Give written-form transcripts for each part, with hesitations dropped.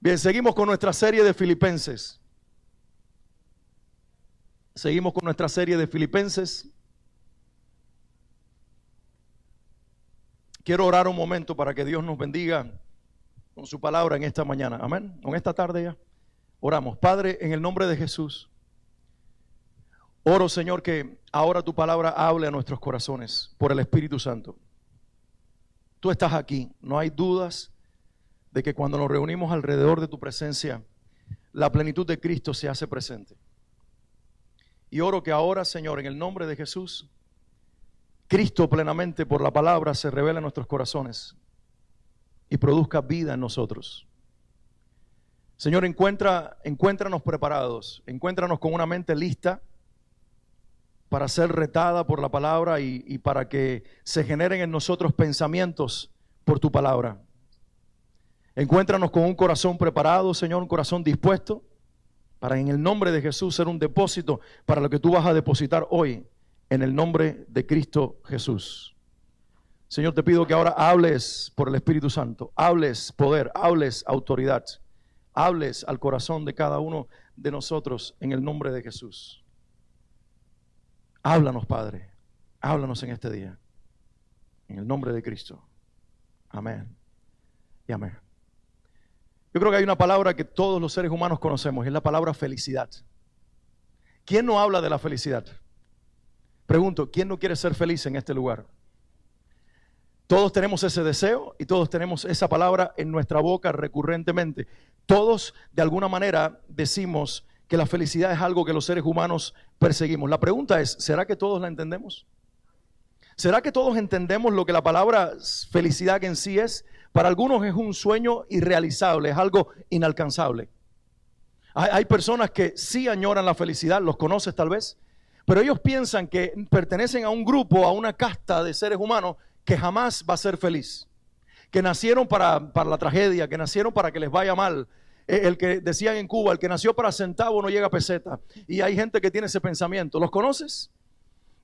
Bien, seguimos con nuestra serie de Filipenses. Seguimos con nuestra serie de Filipenses. Quiero orar un momento para que Dios nos bendiga con su palabra en esta mañana. Amén. En esta tarde ya. Oramos. Padre, en el nombre de Jesús, oro, Señor, que ahora tu palabra hable a nuestros corazones por el Espíritu Santo. Tú estás aquí. No hay dudas de que cuando nos reunimos alrededor de tu presencia, la plenitud de Cristo se hace presente. Y oro que ahora, Señor, en el nombre de Jesús, Cristo plenamente por la palabra se revele en nuestros corazones y produzca vida en nosotros. Señor, encuéntranos preparados, encuéntranos con una mente lista para ser retada por la palabra y para que se generen en nosotros pensamientos por tu palabra. Encuéntranos con un corazón preparado, Señor, un corazón dispuesto para en el nombre de Jesús ser un depósito para lo que tú vas a depositar hoy en el nombre de Cristo Jesús. Señor, te pido que ahora hables por el Espíritu Santo, hables poder, hables autoridad, hables al corazón de cada uno de nosotros en el nombre de Jesús. Háblanos, Padre, háblanos en este día, en el nombre de Cristo. Amén y amén. Yo creo que hay una palabra que todos los seres humanos conocemos, y es la palabra felicidad. ¿Quién no habla de la felicidad? Pregunto, ¿quién no quiere ser feliz en este lugar? Todos tenemos ese deseo y todos tenemos esa palabra en nuestra boca recurrentemente. Todos de alguna manera decimos que la felicidad es algo que los seres humanos perseguimos. La pregunta es, ¿será que todos la entendemos? ¿Será que todos entendemos lo que la palabra felicidad en sí es? Para algunos es un sueño irrealizable, es algo inalcanzable. Hay personas que sí añoran la felicidad, los conoces tal vez, pero ellos piensan que pertenecen a un grupo, a una casta de seres humanos que jamás va a ser feliz, que nacieron para la tragedia, que nacieron para que les vaya mal. El que decían en Cuba, el que nació para centavo no llega a peseta. Y hay gente que tiene ese pensamiento. ¿Los conoces?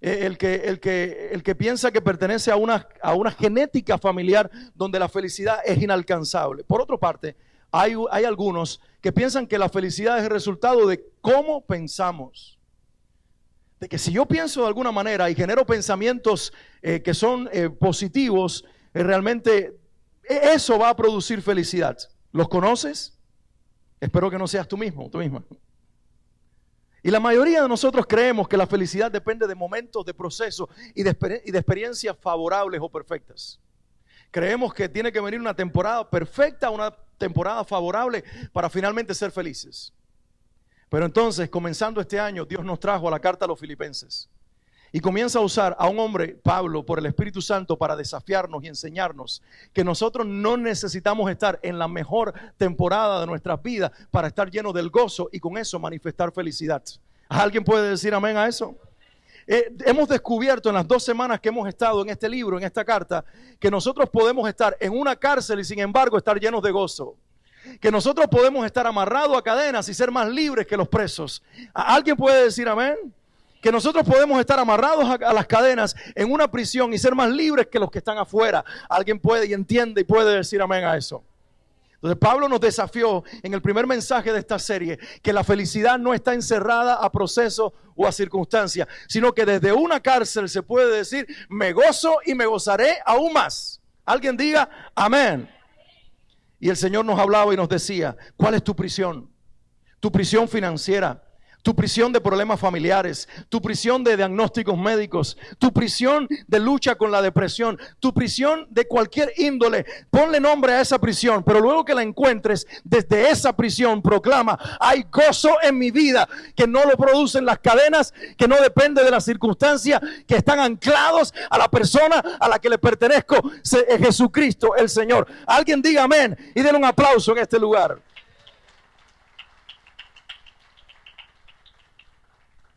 El que piensa que pertenece a una genética familiar donde la felicidad es inalcanzable. Por otra parte, hay algunos que piensan que la felicidad es el resultado de cómo pensamos. De que si yo pienso de alguna manera y genero pensamientos que son positivos, realmente eso va a producir felicidad. ¿Los conoces? Espero que no seas tú mismo, tú misma. Y la mayoría de nosotros creemos que la felicidad depende de momentos, de procesos y de experiencias favorables o perfectas. Creemos que tiene que venir una temporada perfecta, una temporada favorable para finalmente ser felices. Pero entonces, comenzando este año, Dios nos trajo a la carta a los Filipenses. Y comienza a usar a un hombre, Pablo, por el Espíritu Santo para desafiarnos y enseñarnos que nosotros no necesitamos estar en la mejor temporada de nuestras vidas para estar llenos del gozo y con eso manifestar felicidad. ¿Alguien puede decir amén a eso? Hemos descubierto en las 2 semanas que hemos estado en este libro, en esta carta, que nosotros podemos estar en una cárcel y sin embargo estar llenos de gozo. Que nosotros podemos estar amarrados a cadenas y ser más libres que los presos. ¿Alguien puede decir amén? Que nosotros podemos estar amarrados a las cadenas en una prisión y ser más libres que los que están afuera. Alguien puede y entiende y puede decir amén a eso. Entonces Pablo nos desafió en el primer mensaje de esta serie que la felicidad no está encerrada a procesos o a circunstancias, sino que desde una cárcel se puede decir me gozo y me gozaré aún más. Alguien diga amén. Y el Señor nos hablaba y nos decía, ¿cuál es tu prisión? Tu prisión financiera, tu prisión de problemas familiares, tu prisión de diagnósticos médicos, tu prisión de lucha con la depresión, tu prisión de cualquier índole. Ponle nombre a esa prisión, pero luego que la encuentres, desde esa prisión proclama, hay gozo en mi vida, que no lo producen las cadenas, que no depende de las circunstancias, que están anclados a la persona a la que le pertenezco, Jesucristo el Señor. Alguien diga amén y denle un aplauso en este lugar.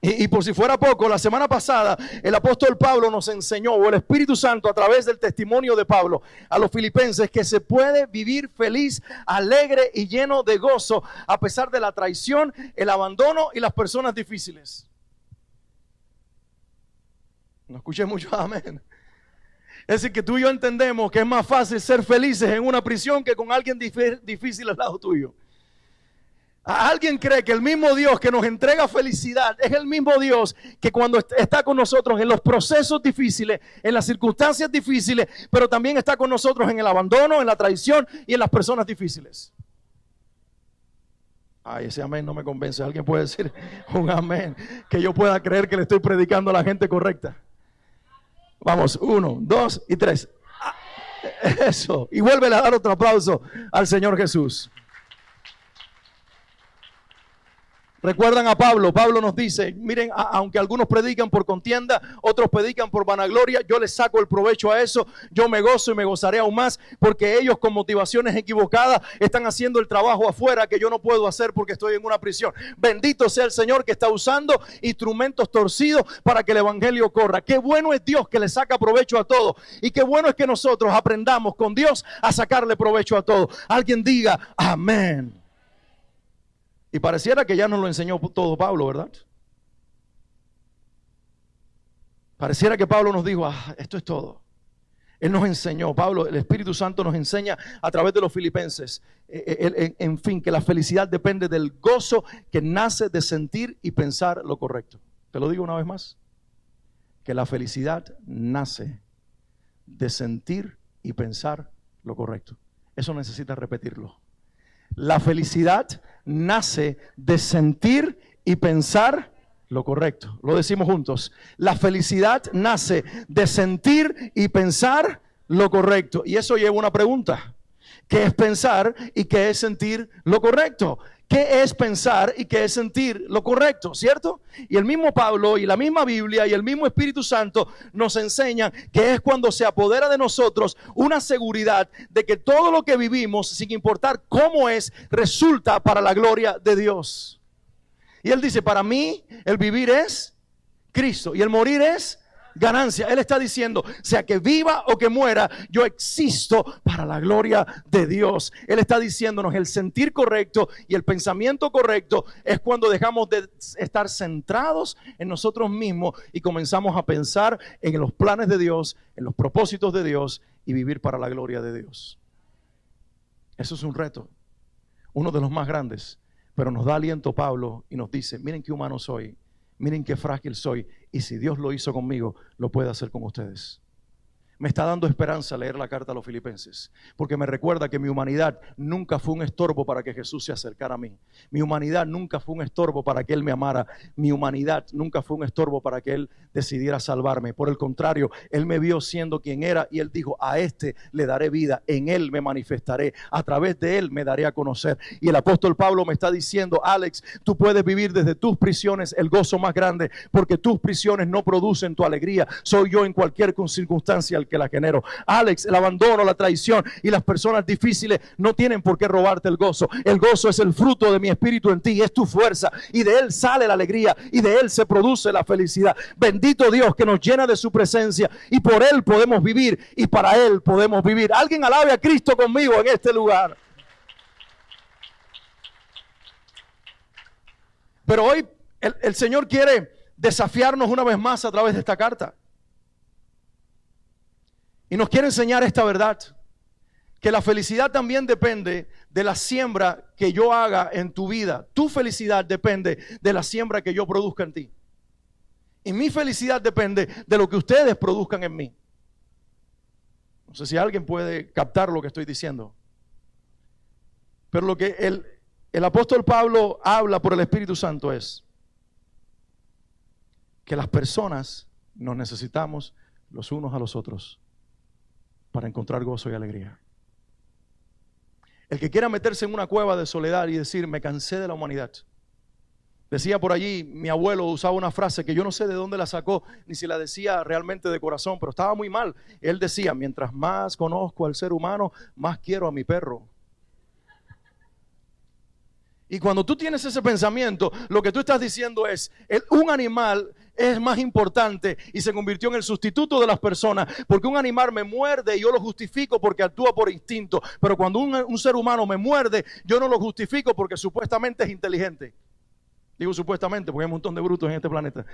Y por si fuera poco, la semana pasada el apóstol Pablo nos enseñó, o el Espíritu Santo a través del testimonio de Pablo a los filipenses, que se puede vivir feliz, alegre y lleno de gozo a pesar de la traición, el abandono y las personas difíciles. No escuché mucho amén. Es decir, que tú y yo entendemos que es más fácil ser felices en una prisión que con alguien difícil al lado tuyo. ¿Alguien cree que el mismo Dios que nos entrega felicidad es el mismo Dios que cuando está con nosotros en los procesos difíciles, en las circunstancias difíciles, pero también está con nosotros en el abandono, en la traición y en las personas difíciles? Ay, ese amén no me convence. ¿Alguien puede decir un amén? Que yo pueda creer que le estoy predicando a la gente correcta. Vamos, 1, 2 y 3. Eso. Y vuélvele a dar otro aplauso al Señor Jesús. Recuerdan a Pablo. Pablo nos dice, miren, aunque algunos predican por contienda, otros predican por vanagloria, yo les saco el provecho a eso. Yo me gozo y me gozaré aún más, porque ellos con motivaciones equivocadas están haciendo el trabajo afuera que yo no puedo hacer porque estoy en una prisión. Bendito sea el Señor que está usando instrumentos torcidos para que el evangelio corra. Qué bueno es Dios que le saca provecho a todo, y qué bueno es que nosotros aprendamos con Dios a sacarle provecho a todo. Alguien diga amén. Y pareciera que ya nos lo enseñó todo Pablo, ¿verdad? Pareciera que Pablo nos dijo, esto es todo. Él nos enseñó, Pablo, el Espíritu Santo nos enseña a través de los filipenses, en fin, que la felicidad depende del gozo que nace de sentir y pensar lo correcto. Te lo digo una vez más, que la felicidad nace de sentir y pensar lo correcto. Eso necesita repetirlo. La felicidad nace de sentir y pensar lo correcto. Lo decimos juntos. La felicidad nace de sentir y pensar lo correcto. Y eso lleva una pregunta. ¿Qué es pensar y qué es sentir lo correcto? ¿Qué es pensar y qué es sentir lo correcto? ¿Cierto? Y el mismo Pablo y la misma Biblia y el mismo Espíritu Santo nos enseñan que es cuando se apodera de nosotros una seguridad de que todo lo que vivimos, sin importar cómo es, resulta para la gloria de Dios. Y él dice, para mí el vivir es Cristo y el morir es ganancia. Él está diciendo, sea que viva o que muera, yo existo para la gloria de Dios. Él está diciéndonos, el sentir correcto y el pensamiento correcto es cuando dejamos de estar centrados en nosotros mismos y comenzamos a pensar en los planes de Dios, en los propósitos de Dios y vivir para la gloria de Dios. Eso es un reto, uno de los más grandes, pero nos da aliento Pablo y nos dice, miren qué humano soy, miren qué frágil soy, y si Dios lo hizo conmigo, lo puede hacer con ustedes. Me está dando esperanza leer la carta a los filipenses, porque me recuerda que mi humanidad nunca fue un estorbo para que Jesús se acercara a mí. Mi humanidad nunca fue un estorbo para que Él me amara. Mi humanidad nunca fue un estorbo para que Él decidiera salvarme. Por el contrario, Él me vio siendo quien era y Él dijo, a este le daré vida, en Él me manifestaré, a través de Él me daré a conocer. Y el apóstol Pablo me está diciendo, Alex, tú puedes vivir desde tus prisiones el gozo más grande, porque tus prisiones no producen tu alegría. Soy yo en cualquier circunstancia el que la genero. Alex, el abandono, la traición y las personas difíciles no tienen por qué robarte el gozo. El gozo es el fruto de mi espíritu en ti, es tu fuerza, y de él sale la alegría y de él se produce la felicidad. Bendito Dios que nos llena de su presencia, y por él podemos vivir y para él podemos vivir. Alguien alabe a Cristo conmigo en este lugar. Pero hoy el Señor quiere desafiarnos una vez más a través de esta carta. Y nos quiere enseñar esta verdad, que la felicidad también depende de la siembra que yo haga en tu vida. Tu felicidad depende de la siembra que yo produzca en ti. Y mi felicidad depende de lo que ustedes produzcan en mí. No sé si alguien puede captar lo que estoy diciendo. Pero lo que el apóstol Pablo habla por el Espíritu Santo es que las personas nos necesitamos los unos a los otros para encontrar gozo y alegría. El que quiera meterse en una cueva de soledad y decir, me cansé de la humanidad. Decía por allí, mi abuelo usaba una frase que yo no sé de dónde la sacó, ni si la decía realmente de corazón, pero estaba muy mal. Él decía, mientras más conozco al ser humano, más quiero a mi perro. Y cuando tú tienes ese pensamiento, lo que tú estás diciendo es, un animal es más importante y se convirtió en el sustituto de las personas, porque un animal me muerde y yo lo justifico porque actúa por instinto, pero cuando un ser humano me muerde, yo no lo justifico porque supuestamente es inteligente. Digo supuestamente porque hay un montón de brutos en este planeta.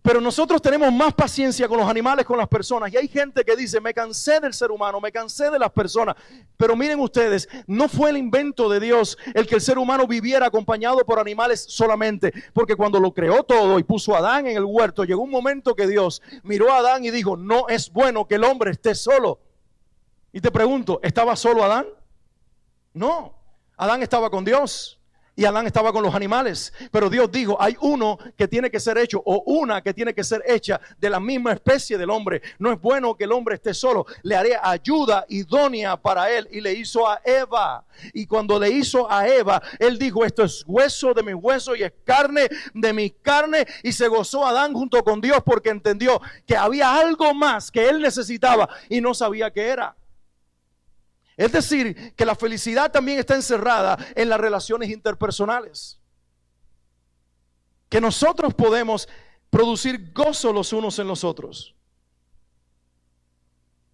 Pero nosotros tenemos más paciencia con los animales, con las personas. Y hay gente que dice, me cansé del ser humano, me cansé de las personas. Pero miren ustedes, no fue el invento de Dios el que el ser humano viviera acompañado por animales solamente. Porque cuando lo creó todo y puso a Adán en el huerto, llegó un momento que Dios miró a Adán y dijo, no es bueno que el hombre esté solo. Y te pregunto, ¿estaba solo Adán? No, Adán estaba con Dios. Y Adán estaba con los animales, pero Dios dijo, hay uno que tiene que ser hecho o una que tiene que ser hecha de la misma especie del hombre. No es bueno que el hombre esté solo, le haré ayuda idónea para él. Y le hizo a Eva. Y cuando le hizo a Eva, él dijo, esto es hueso de mi hueso y es carne de mi carne. Y se gozó Adán junto con Dios porque entendió que había algo más que él necesitaba y no sabía qué era. Es decir, que la felicidad también está encerrada en las relaciones interpersonales. Que nosotros podemos producir gozo los unos en los otros.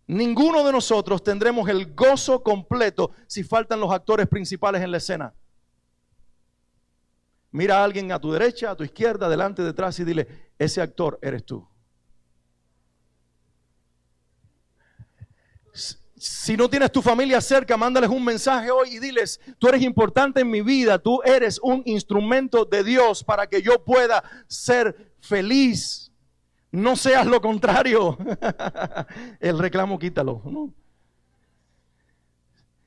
Ninguno de nosotros tendremos el gozo completo si faltan los actores principales en la escena. Mira a alguien a tu derecha, a tu izquierda, adelante, detrás y dile, ese actor eres tú. Si no tienes tu familia cerca, mándales un mensaje hoy y diles, tú eres importante en mi vida, tú eres un instrumento de Dios para que yo pueda ser feliz. No seas lo contrario. El reclamo quítalo, ¿no?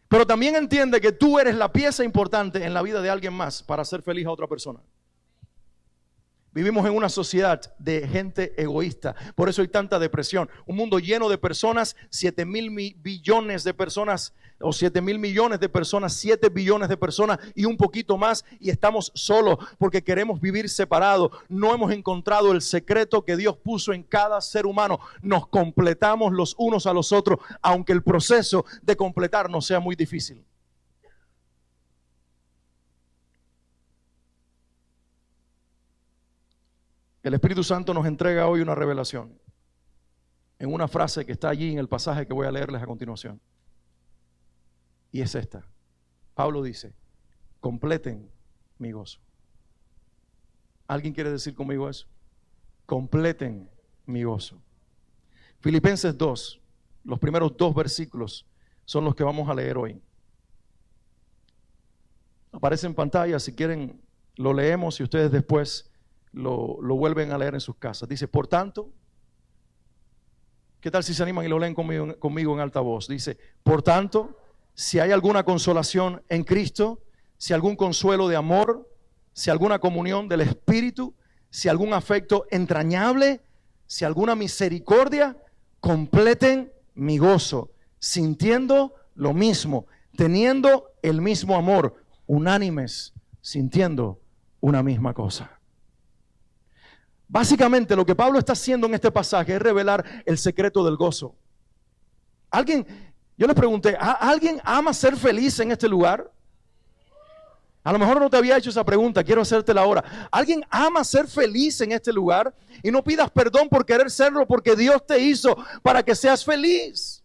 Pero también entiende que tú eres la pieza importante en la vida de alguien más para hacer feliz a otra persona. Vivimos en una sociedad de gente egoísta, por eso hay tanta depresión. Un mundo lleno de personas, 7,000 billones de personas, o 7,000 millones de personas, 7 billones de personas y un poquito más, y estamos solos porque queremos vivir separados. No hemos encontrado el secreto que Dios puso en cada ser humano. Nos completamos los unos a los otros, aunque el proceso de completarnos sea muy difícil. El Espíritu Santo nos entrega hoy una revelación en una frase que está allí en el pasaje que voy a leerles a continuación. Y es esta. Pablo dice, completen mi gozo. ¿Alguien quiere decir conmigo eso? Completen mi gozo. Filipenses 2, los primeros 2 versículos son los que vamos a leer hoy. Aparece en pantalla, si quieren lo leemos y ustedes después lo vuelven a leer en sus casas. Dice, por tanto, ¿qué tal si se animan y lo leen conmigo en alta voz? Dice, por tanto, si hay alguna consolación en Cristo, si algún consuelo de amor, si alguna comunión del Espíritu, si algún afecto entrañable, si alguna misericordia, completen mi gozo, sintiendo lo mismo, teniendo el mismo amor, unánimes, sintiendo una misma cosa. Básicamente lo que Pablo está haciendo en este pasaje es revelar el secreto del gozo. Yo les pregunté, ¿alguien ama ser feliz en este lugar? A lo mejor no te había hecho esa pregunta, quiero hacértela ahora. ¿Alguien ama ser feliz en este lugar? Y no pidas perdón por querer serlo, porque Dios te hizo para que seas feliz.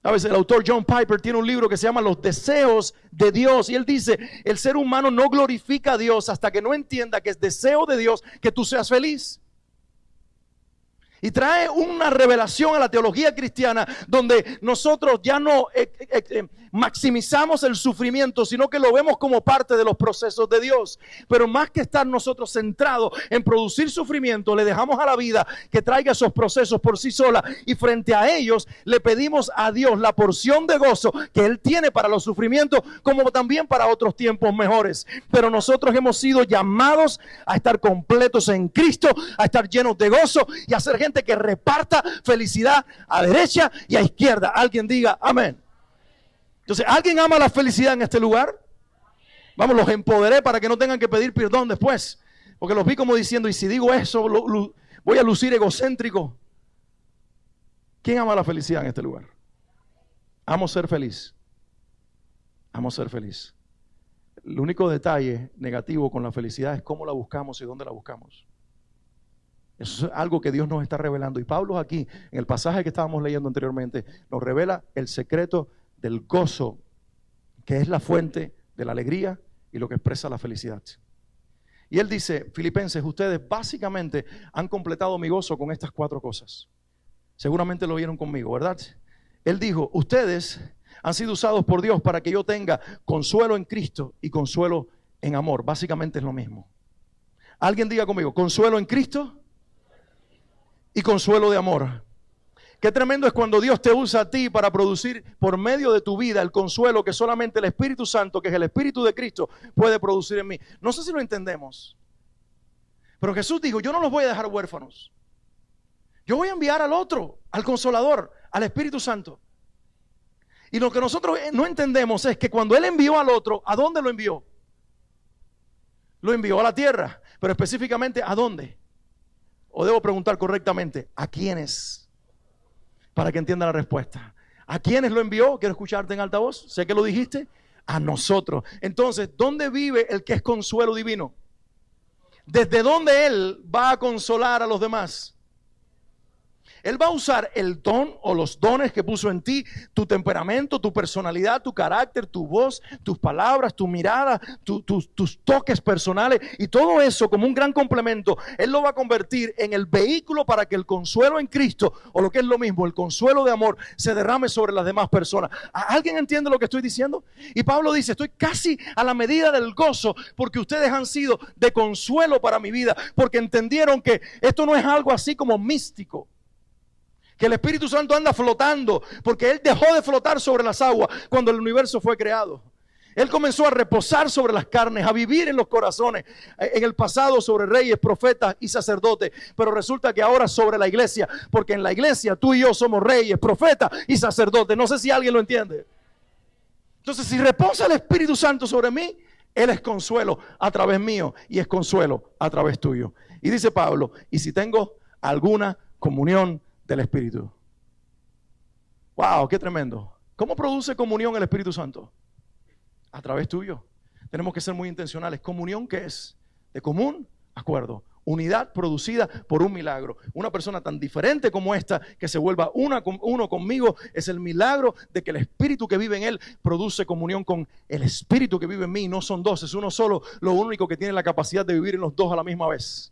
A veces el autor John Piper tiene un libro que se llama Los deseos de Dios. Y él dice, el ser humano no glorifica a Dios hasta que no entienda que es deseo de Dios que tú seas feliz. Y trae una revelación a la teología cristiana donde nosotros ya no maximizamos el sufrimiento, sino que lo vemos como parte de los procesos de Dios. Pero más que estar nosotros centrados en producir sufrimiento, le dejamos a la vida que traiga esos procesos por sí sola. Y frente a ellos le pedimos a Dios la porción de gozo que Él tiene para los sufrimientos, como también para otros tiempos mejores. Pero nosotros hemos sido llamados a estar completos en Cristo, a estar llenos de gozo y a ser gente que reparta felicidad a derecha y a izquierda. Alguien diga amén. Entonces, ¿alguien ama la felicidad en este lugar? Vamos, los empoderé para que no tengan que pedir perdón después, porque los vi como diciendo, y si digo eso voy a lucir egocéntrico. ¿Quién ama la felicidad en este lugar? Amo ser feliz. Amo ser feliz. El único detalle negativo con la felicidad es cómo la buscamos y dónde la buscamos. Eso es algo que Dios nos está revelando. Y Pablo aquí, en el pasaje que estábamos leyendo anteriormente, nos revela el secreto del gozo, que es la fuente de la alegría y lo que expresa la felicidad. Y él dice, Filipenses, ustedes básicamente han completado mi gozo con estas 4 cosas. Seguramente lo vieron conmigo, ¿verdad? Él dijo, ustedes han sido usados por Dios para que yo tenga consuelo en Cristo y consuelo en amor. Básicamente es lo mismo. Alguien diga conmigo, consuelo en Cristo y consuelo de amor. Qué tremendo es cuando Dios te usa a ti para producir por medio de tu vida el consuelo que solamente el Espíritu Santo, que es el Espíritu de Cristo, puede producir en mí. No sé si lo entendemos, pero Jesús dijo, yo no los voy a dejar huérfanos. Yo voy a enviar al otro, al Consolador, al Espíritu Santo. Y lo que nosotros no entendemos es que cuando Él envió al otro, ¿a dónde lo envió? Lo envió a la tierra, pero específicamente ¿a dónde? O debo preguntar correctamente, ¿a quiénes? Para que entienda la respuesta. ¿A quiénes lo envió? Quiero escucharte en alta voz. Sé que lo dijiste. A nosotros. Entonces, ¿dónde vive el que es consuelo divino? ¿Desde dónde Él va a consolar a los demás? Él va a usar el don o los dones que puso en ti, tu temperamento, tu personalidad, tu carácter, tu voz, tus palabras, tu mirada, tus toques personales y todo eso como un gran complemento. Él lo va a convertir en el vehículo para que el consuelo en Cristo, o lo que es lo mismo, el consuelo de amor, se derrame sobre las demás personas. ¿Alguien entiende lo que estoy diciendo? Y Pablo dice, estoy casi a la medida del gozo porque ustedes han sido de consuelo para mi vida, porque entendieron que esto no es algo así como místico. Que el Espíritu Santo anda flotando, porque Él dejó de flotar sobre las aguas cuando el universo fue creado. Él comenzó a reposar sobre las carnes, a vivir en los corazones, en el pasado sobre reyes, profetas y sacerdotes, pero resulta que ahora sobre la iglesia, porque en la iglesia tú y yo somos reyes, profetas y sacerdotes. No sé si alguien lo entiende. Entonces, si reposa el Espíritu Santo sobre mí, Él es consuelo a través mío y es consuelo a través tuyo. Y dice Pablo, y si tengo alguna comunión del Espíritu. Wow, qué tremendo. ¿Cómo produce comunión el Espíritu Santo? A través tuyo. Tenemos que ser muy intencionales. ¿Comunión qué es? De común acuerdo. Unidad producida por un milagro. Una persona tan diferente como esta que se vuelva uno conmigo es el milagro de que el Espíritu que vive en él produce comunión con el Espíritu que vive en mí. No son dos, es uno solo, lo único que tiene la capacidad de vivir en los dos a la misma vez.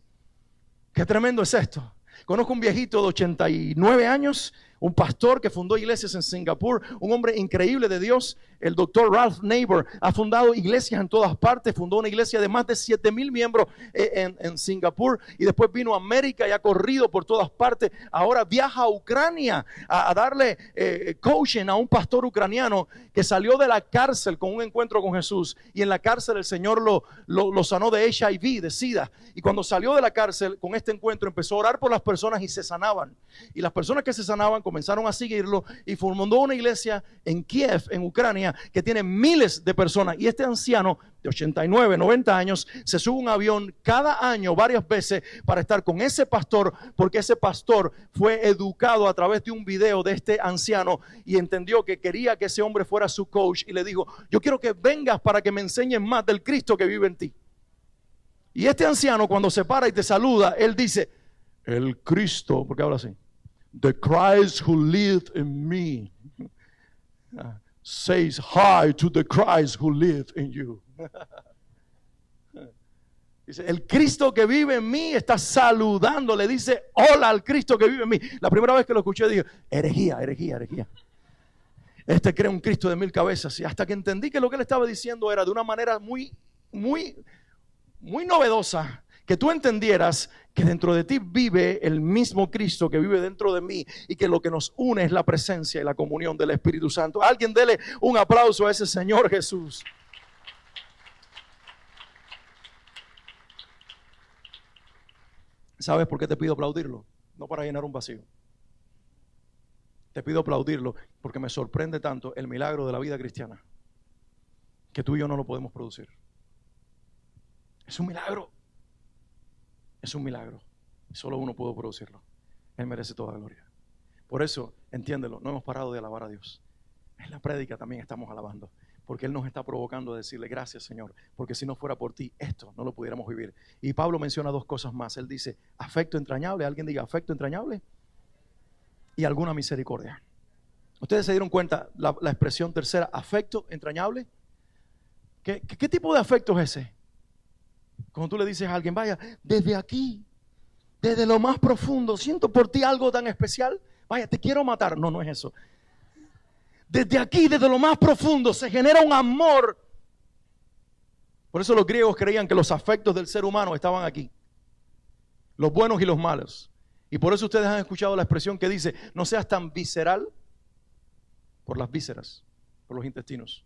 Qué tremendo es esto. Conozco un viejito de 89 años, un pastor que fundó iglesias en Singapur, un hombre increíble de Dios. El doctor Ralph Neighbor ha fundado iglesias en todas partes, fundó una iglesia de más de 7,000 miembros en Singapur y después vino a América y ha corrido por todas partes. Ahora viaja a Ucrania a darle coaching a un pastor ucraniano que salió de la cárcel con un encuentro con Jesús y en la cárcel el Señor lo sanó de HIV, de SIDA. Y cuando salió de la cárcel con este encuentro empezó a orar por las personas y se sanaban. Y las personas que se sanaban comenzaron a seguirlo y fundó una iglesia en Kiev, en Ucrania, que tiene miles de personas. Y este anciano de 89, 90 años se sube a un avión cada año varias veces para estar con ese pastor, porque ese pastor fue educado a través de un video de este anciano y entendió que quería que ese hombre fuera su coach y le dijo, yo quiero que vengas para que me enseñes más del Cristo que vive en ti. Y este anciano cuando se para y te saluda, él dice, el Cristo, porque habla así, the Christ who lived in me says hi to the Christ who lived in you. Dice, el Cristo que vive en mí está saludando, le dice hola al Cristo que vive en mí. La primera vez que lo escuché dije, herejía. Este cree un Cristo de 1000 cabezas. Y hasta que entendí que lo que él estaba diciendo era de una manera muy novedosa, que tú entendieras que dentro de ti vive el mismo Cristo que vive dentro de mí y que lo que nos une es la presencia y la comunión del Espíritu Santo. Alguien dele un aplauso a ese Señor Jesús. ¿Sabes por qué te pido aplaudirlo? No para llenar un vacío. Te pido aplaudirlo porque me sorprende tanto el milagro de la vida cristiana que tú y yo no lo podemos producir. Es un milagro. Es un milagro. Solo uno pudo producirlo. Él merece toda la gloria. Por eso, entiéndelo, no hemos parado de alabar a Dios. En la prédica también estamos alabando. Porque Él nos está provocando a decirle gracias, Señor. Porque si no fuera por ti, esto no lo pudiéramos vivir. Y Pablo menciona 2 cosas más. Él dice, afecto entrañable. Alguien diga, afecto entrañable. Y alguna misericordia. ¿Ustedes se dieron cuenta la expresión tercera, afecto entrañable? ¿Qué tipo de afecto es ese? Cuando tú le dices a alguien, vaya, desde aquí, desde lo más profundo, siento por ti algo tan especial. Vaya, te quiero matar. No, no es eso. Desde aquí, desde lo más profundo, se genera un amor. Por eso los griegos creían que los afectos del ser humano estaban aquí. Los buenos y los malos. Y por eso ustedes han escuchado la expresión que dice, no seas tan visceral por las vísceras, por los intestinos.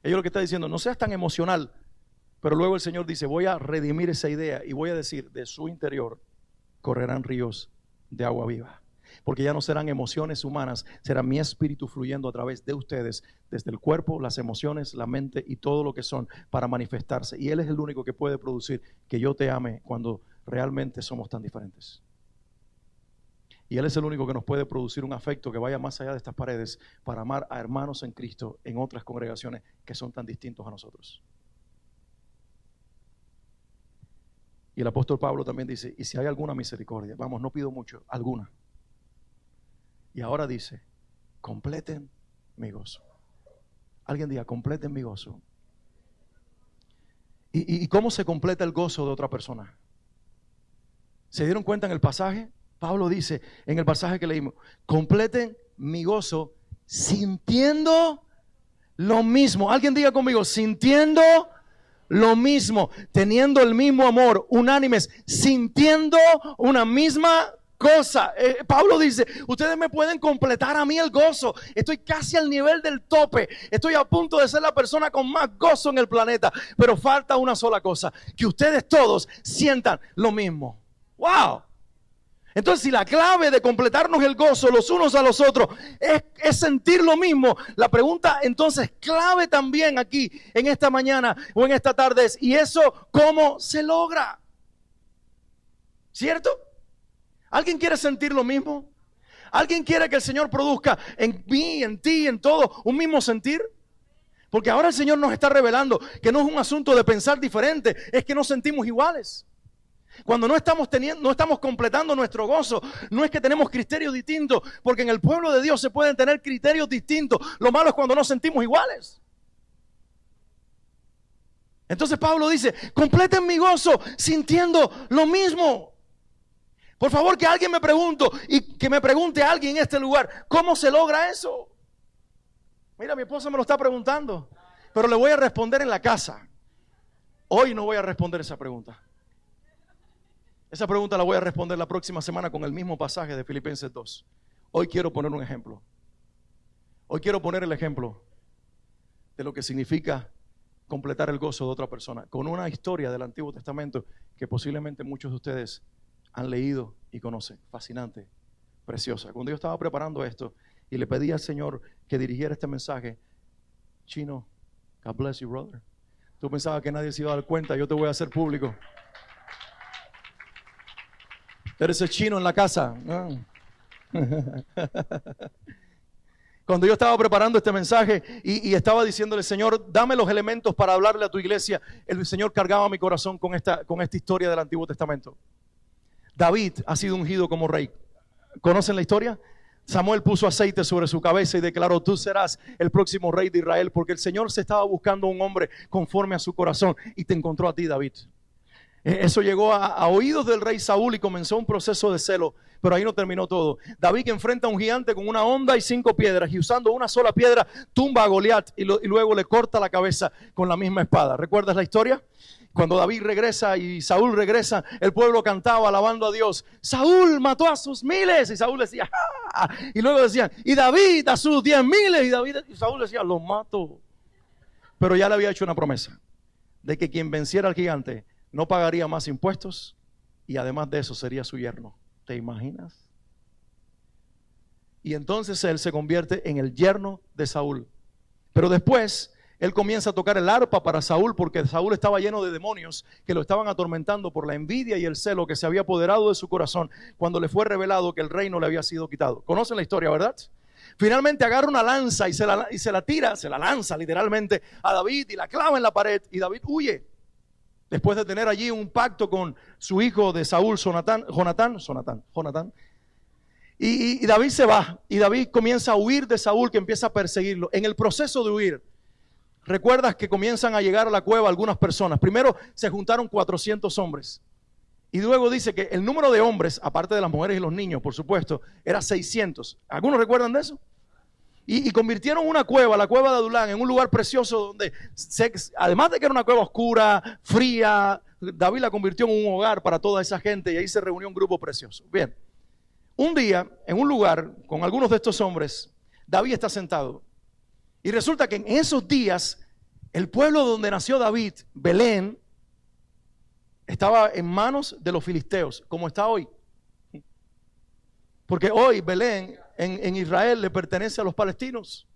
Ellos lo que está diciendo, no seas tan emocional. Pero luego el Señor dice, voy a redimir esa idea y voy a decir, de su interior correrán ríos de agua viva. Porque ya no serán emociones humanas, será mi espíritu fluyendo a través de ustedes, desde el cuerpo, las emociones, la mente y todo lo que son para manifestarse. Y Él es el único que puede producir que yo te ame cuando realmente somos tan diferentes. Y Él es el único que nos puede producir un afecto que vaya más allá de estas paredes para amar a hermanos en Cristo en otras congregaciones que son tan distintos a nosotros. Y el apóstol Pablo también dice, y si hay alguna misericordia, vamos, no pido mucho, alguna. Y ahora dice, completen mi gozo. Alguien diga, completen mi gozo. ¿Y cómo se completa el gozo de otra persona? ¿Se dieron cuenta en el pasaje? Pablo dice en el pasaje que leímos, completen mi gozo sintiendo lo mismo. Alguien diga conmigo, sintiendo lo mismo, teniendo el mismo amor, unánimes, sintiendo una misma cosa. Pablo dice, ustedes me pueden completar a mí el gozo. Estoy casi al nivel del tope. Estoy a punto de ser la persona con más gozo en el planeta. Pero falta una sola cosa, que ustedes todos sientan lo mismo. ¡Wow! Entonces, si la clave de completarnos el gozo los unos a los otros es sentir lo mismo, la pregunta entonces clave también aquí en esta mañana o en esta tarde es, ¿y eso cómo se logra? ¿Cierto? ¿Alguien quiere sentir lo mismo? ¿Alguien quiere que el Señor produzca en mí, en ti, en todo un mismo sentir? Porque ahora el Señor nos está revelando que no es un asunto de pensar diferente, es que nos sentimos iguales. Cuando no estamos completando nuestro gozo, no es que tenemos criterios distintos, porque en el pueblo de Dios se pueden tener criterios distintos. Lo malo es cuando nos sentimos iguales. Entonces Pablo dice, completen mi gozo sintiendo lo mismo. Por favor, que alguien me pregunte y que me pregunte a alguien en este lugar, ¿cómo se logra eso? Mira, mi esposa me lo está preguntando, pero le voy a responder en la casa. Hoy no voy a responder esa pregunta. Esa pregunta la voy a responder la próxima semana con el mismo pasaje de Filipenses 2. Hoy quiero poner un ejemplo. Hoy quiero poner el ejemplo de lo que significa completar el gozo de otra persona con una historia del Antiguo Testamento que posiblemente muchos de ustedes han leído y conocen. Fascinante, preciosa. Cuando yo estaba preparando esto y le pedí al Señor que dirigiera este mensaje, Chino, God bless you, brother. Tú pensabas que nadie se iba a dar cuenta, yo te voy a hacer público. Eres el chino en la casa. Cuando yo estaba preparando este mensaje y estaba diciéndole, Señor, dame los elementos para hablarle a tu iglesia, el Señor cargaba mi corazón con esta historia del Antiguo Testamento. David ha sido ungido como rey. ¿Conocen la historia? Samuel puso aceite sobre su cabeza y declaró, tú serás el próximo rey de Israel, porque el Señor se estaba buscando un hombre conforme a su corazón y te encontró a ti, David. Eso llegó a oídos del rey Saúl y comenzó un proceso de celo, pero ahí no terminó todo. David enfrenta a un gigante con una honda y 5 piedras y usando una sola piedra tumba a Goliat y luego le corta la cabeza con la misma espada. ¿Recuerdas la historia? Cuando David regresa y Saúl regresa, el pueblo cantaba alabando a Dios. Saúl mató a sus miles y Saúl decía, ¡ah! Y luego decían, y David a sus 10,000 y Saúl decía, los mato. Pero ya le había hecho una promesa de que quien venciera al gigante no pagaría más impuestos y además de eso sería su yerno. ¿Te imaginas? Y entonces él se convierte en el yerno de Saúl. Pero después él comienza a tocar el arpa para Saúl porque Saúl estaba lleno de demonios que lo estaban atormentando por la envidia y el celo que se había apoderado de su corazón cuando le fue revelado que el reino le había sido quitado. ¿Conocen la historia, verdad? Finalmente agarra una lanza y se la lanza literalmente a David y la clava en la pared y David huye. Después de tener allí un pacto con su hijo de Saúl, Jonatán. Y David se va. Y David comienza a huir de Saúl, que empieza a perseguirlo. En el proceso de huir, recuerdas que comienzan a llegar a la cueva algunas personas. Primero se juntaron 400 hombres. Y luego dice que el número de hombres, aparte de las mujeres y los niños, por supuesto, era 600. ¿Algunos recuerdan de eso? Y convirtieron una cueva, la cueva de Adulán, en un lugar precioso donde, además de que era una cueva oscura, fría, David la convirtió en un hogar para toda esa gente y ahí se reunió un grupo precioso. Bien, un día, en un lugar, con algunos de estos hombres, David está sentado. Y resulta que en esos días, el pueblo donde nació David, Belén, estaba en manos de los filisteos, como está hoy. Porque hoy Belén en Israel le pertenece a los palestinos.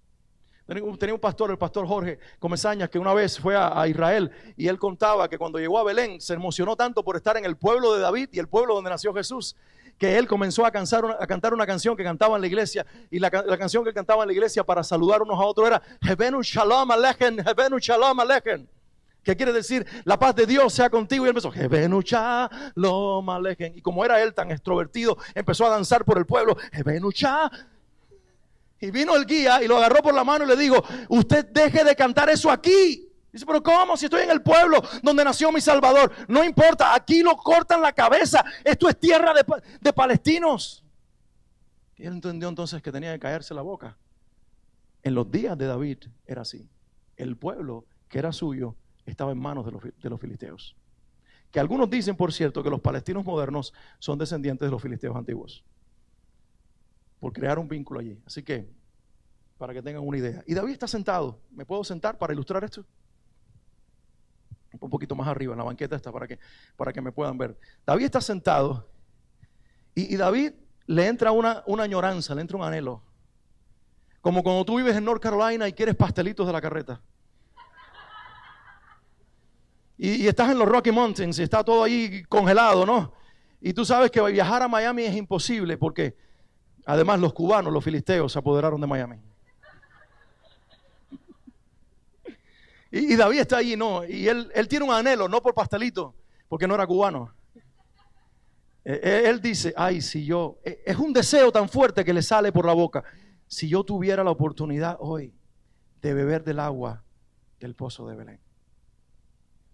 Tenía un pastor, el pastor Jorge Comesañas, que una vez fue a Israel y él contaba que cuando llegó a Belén se emocionó tanto por estar en el pueblo de David y el pueblo donde nació Jesús, que él comenzó a cantar una canción que cantaba en la iglesia, y la canción que cantaba en la iglesia para saludar unos a otros era Hebenu Shalom Aleichem, Hebenu Shalom Aleichem, que quiere decir la paz de Dios sea contigo. Y él empezó Hebenu Shalom Aleichem, y como era él tan extrovertido, empezó a danzar por el pueblo Hebenu Shalom. Y vino el guía y lo agarró por la mano y le dijo: usted deje de cantar eso aquí. Dice: pero ¿cómo? Si estoy en el pueblo donde nació mi Salvador. No importa, aquí lo cortan la cabeza. Esto es tierra de palestinos. Y él entendió entonces que tenía que caerse la boca. En los días de David era así. El pueblo que era suyo estaba en manos de los filisteos. Que algunos dicen, por cierto, que los palestinos modernos son descendientes de los filisteos antiguos, por crear un vínculo allí. Así que, para que tengan una idea. Y David está sentado. ¿Me puedo sentar para ilustrar esto? Un poquito más arriba, en la banqueta esta, para que me puedan ver. David está sentado y David le entra una añoranza, le entra un anhelo. Como cuando tú vives en North Carolina y quieres pastelitos de la carreta. Y estás en los Rocky Mountains y está todo ahí congelado, ¿no? Y tú sabes que viajar a Miami es imposible porque además los cubanos, los filisteos, se apoderaron de Miami. Y David está allí, ¿no? Y él tiene un anhelo, no por pastelito, porque no era cubano. Él dice: ay, si yo, es un deseo tan fuerte que le sale por la boca. Si yo tuviera la oportunidad hoy de beber del agua del pozo de Belén.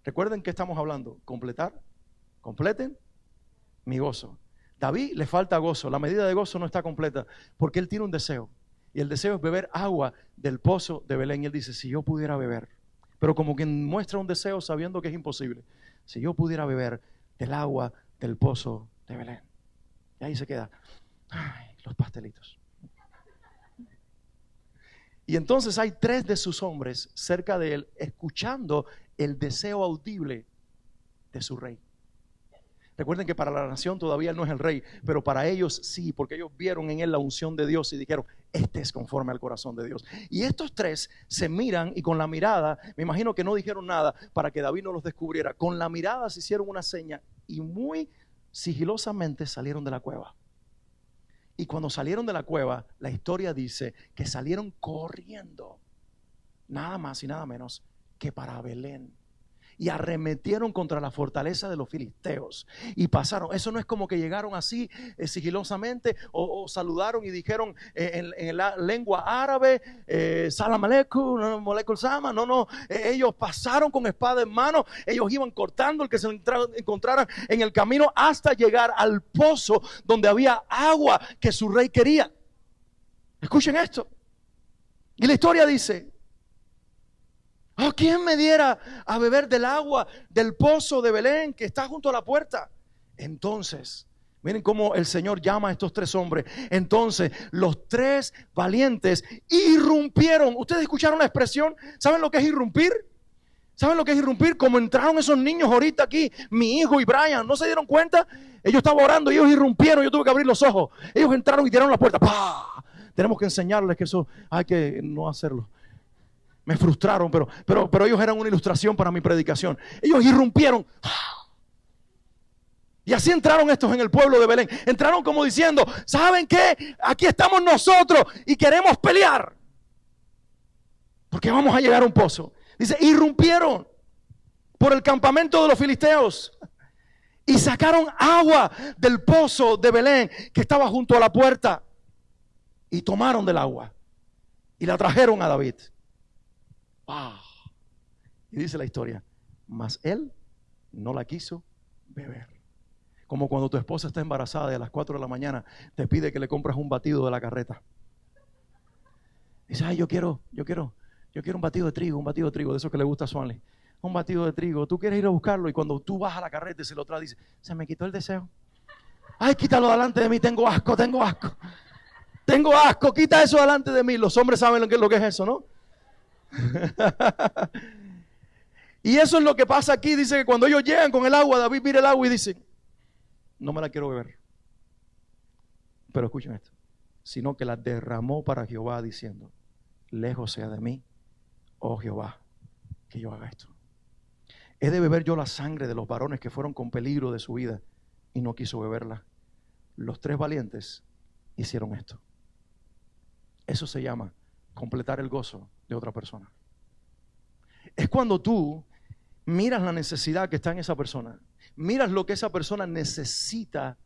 Recuerden que estamos hablando, completen mi gozo. David le falta gozo, la medida de gozo no está completa, porque él tiene un deseo, y el deseo es beber agua del pozo de Belén. Y él dice: si yo pudiera beber, pero como quien muestra un deseo sabiendo que es imposible, si yo pudiera beber del agua del pozo de Belén. Y ahí se queda: ay, los pastelitos. Y entonces hay 3 de sus hombres cerca de él, escuchando el deseo audible de su rey. Recuerden que para la nación todavía él no es el rey, pero para ellos sí, porque ellos vieron en él la unción de Dios y dijeron: este es conforme al corazón de Dios. Y estos 3 se miran y con la mirada, me imagino que no dijeron nada para que David no los descubriera, con la mirada se hicieron una seña y muy sigilosamente salieron de la cueva. Y cuando salieron de la cueva, la historia dice que salieron corriendo, nada más y nada menos que para Belén. Y arremetieron contra la fortaleza de los filisteos y pasaron. Eso no es como que llegaron así sigilosamente o saludaron y dijeron en la lengua árabe salam aleikum, aleikum salam. No, ellos pasaron con espada en mano. Ellos iban cortando el que se encontraran en el camino hasta llegar al pozo donde había agua que su rey quería. Escuchen esto. Y la historia dice: oh, ¿quién me diera a beber del agua del pozo de Belén que está junto a la puerta? Entonces, miren cómo el Señor llama a estos 3 hombres. Entonces, los 3 valientes irrumpieron. ¿Ustedes escucharon la expresión? ¿Saben lo que es irrumpir? ¿Saben lo que es irrumpir? Como entraron esos niños ahorita aquí, mi hijo y Brian, ¿no se dieron cuenta? Ellos estaban orando y ellos irrumpieron. Yo tuve que abrir los ojos. Ellos entraron y tiraron la puerta. ¡Pah! Tenemos que enseñarles que eso hay que no hacerlo. Me frustraron, pero ellos eran una ilustración para mi predicación. Ellos irrumpieron. Y así entraron estos en el pueblo de Belén. Entraron como diciendo: ¿saben qué? Aquí estamos nosotros y queremos pelear, porque vamos a llegar a un pozo. Dice: irrumpieron por el campamento de los filisteos y sacaron agua del pozo de Belén que estaba junto a la puerta. Y tomaron del agua y la trajeron a David. Y dice la historia, mas él no la quiso beber. Como cuando tu esposa está embarazada y a las 4 de la mañana te pide que le compres un batido de la carreta. Dice, ay, yo quiero un batido de trigo, de eso que le gusta a Swanley. Un batido de trigo, tú quieres ir a buscarlo y cuando tú vas a la carreta y se lo trae, dice, se me quitó el deseo. Ay, quítalo delante de mí, tengo asco. Tengo asco, quita eso delante de mí. Los hombres saben lo que es eso, ¿no? Y eso es lo que pasa aquí. Dice que cuando ellos llegan con el agua, David mira el agua y dice, no me la quiero beber. Pero escuchen esto, sino que la derramó para Jehová diciendo, lejos sea de mí, oh Jehová, que yo haga esto. He de beber yo la sangre de los varones que fueron con peligro de su vida y no quiso beberla. Los 3 valientes hicieron esto. Eso se llama completar el gozo de otra persona. Es cuando tú miras la necesidad que está en esa persona, miras lo que esa persona necesita